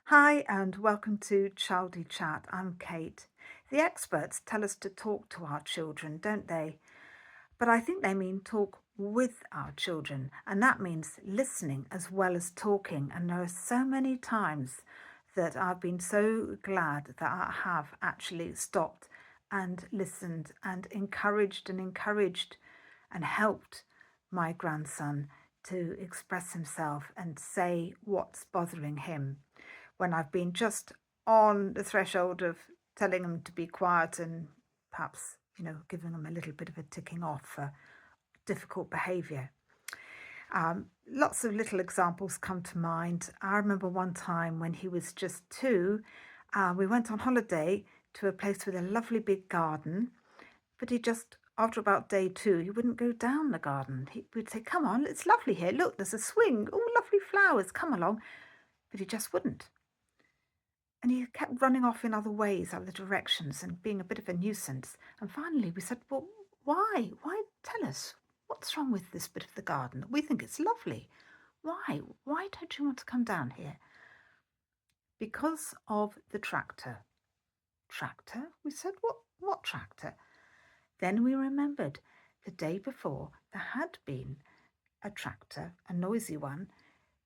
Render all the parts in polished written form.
Hi and welcome to Childy Chat. I'm Kate. The experts tell us to talk to our children, don't they? But I think they mean talk with our children, and that means listening as well as talking. And there are so many times that I've been so glad that I have actually stopped and listened and encouraged and helped my grandson to express himself and say what's bothering him when I've been just on the threshold of telling him to be quiet and perhaps, giving him a little bit of a ticking off for difficult behaviour. Lots of little examples come to mind. I remember one time when he was just 2, we went on holiday to a place with a lovely big garden, but he just, after about day 2, he wouldn't go down the garden. He would say, "Come on, it's lovely here. Look, there's a swing. Oh, lovely flowers. Come along." But he just wouldn't. And he kept running off in other ways, other directions, and being a bit of a nuisance. And finally we said, "Well, why? Why tell us? What's wrong with this bit of the garden? We think it's lovely. Why? Why don't you want to come down here?" "Because of the tractor." "Tractor?" we said. What tractor?" Then we remembered the day before there had been a tractor, a noisy one,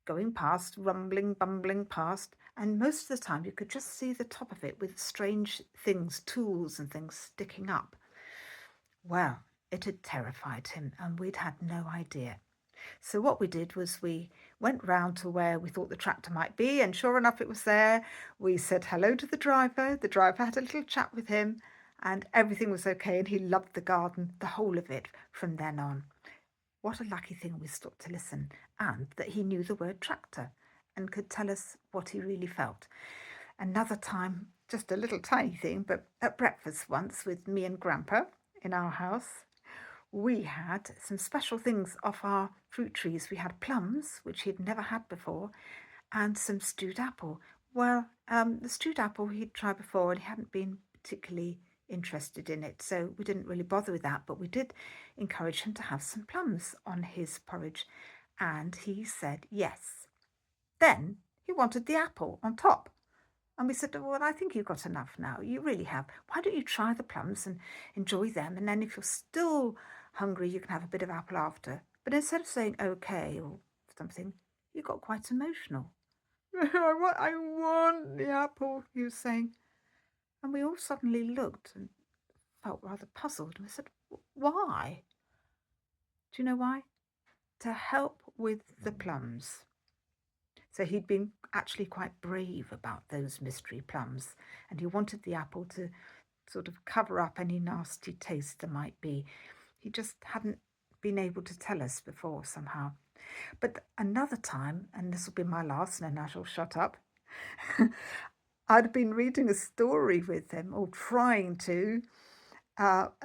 going past, rumbling, bumbling past, and most of the time you could just see the top of it with strange things, tools and things sticking up. Well, it had terrified him, and we'd had no idea. So what we did was we went round to where we thought the tractor might be, and sure enough it was there. We said hello to the driver had a little chat with him, and everything was okay, and he loved the garden, the whole of it, from then on. What a lucky thing we stopped to listen, and that he knew the word tractor and could tell us what he really felt. Another time, just a little tiny thing, but at breakfast once with me and Grandpa in our house, we had some special things off our fruit trees. We had plums, which he'd never had before, and some stewed apple. Well, the stewed apple he'd tried before and he hadn't been particularly interested in it, so we didn't really bother with that, but we did encourage him to have some plums on his porridge, and he said yes. Then he wanted the apple on top. And we said, "Well, I think you've got enough now. You really have. Why don't you try the plums and enjoy them? And then if you're still hungry, you can have a bit of apple after." But instead of saying okay or something, he got quite emotional. I want the apple, he was saying. And we all suddenly looked and felt rather puzzled. And we said, "Why?" "Do you know why?" "To help with the plums." So he'd been actually quite brave about those mystery plums, and he wanted the apple to sort of cover up any nasty taste there might be. He just hadn't been able to tell us before somehow. But another time, and this will be my last, and then I shall shut up, I'd been reading a story with him, or trying to.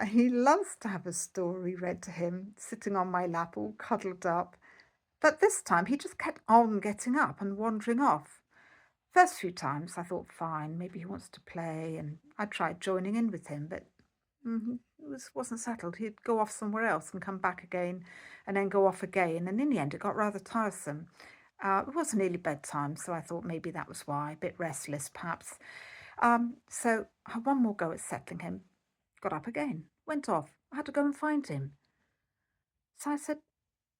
He loves to have a story read to him, sitting on my lap, all cuddled up. But this time he just kept on getting up and wandering off. First few times I thought, fine, maybe he wants to play, and I tried joining in with him, but it wasn't settled. He'd go off somewhere else and come back again, and then go off again, and in the end it got rather tiresome. It was nearly bedtime, so I thought maybe that was why, a bit restless perhaps. So I had one more go at settling him, got up again, went off. I had to go and find him. So I said,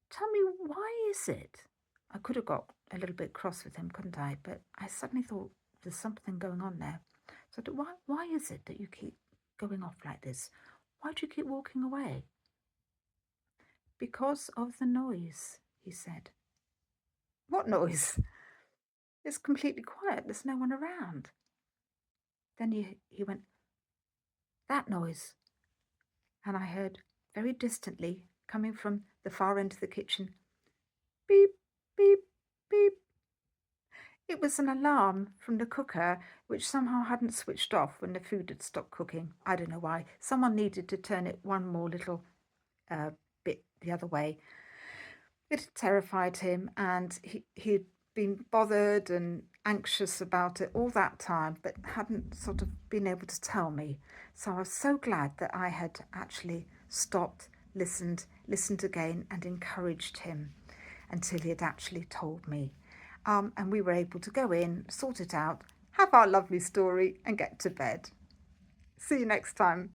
"Tell me, why is it?" I could have got a little bit cross with him, couldn't I? But I suddenly thought there's something going on there. So why is it that you keep going off like this? Why do you keep walking away? "Because of the noise," he said. "What noise?" "It's completely quiet. There's no one around." Then he went, "That noise." And I heard very distantly, coming from the far end of the kitchen, beep, beep, beep. It was an alarm from the cooker, which somehow hadn't switched off when the food had stopped cooking. I don't know why. Someone needed to turn it one more little bit the other way. It had terrified him, and he'd been bothered and anxious about it all that time, but hadn't sort of been able to tell me. So I was so glad that I had actually stopped, listened again, and encouraged him until he had actually told me. And we were able to go in, sort it out, have our lovely story, and get to bed. See you next time.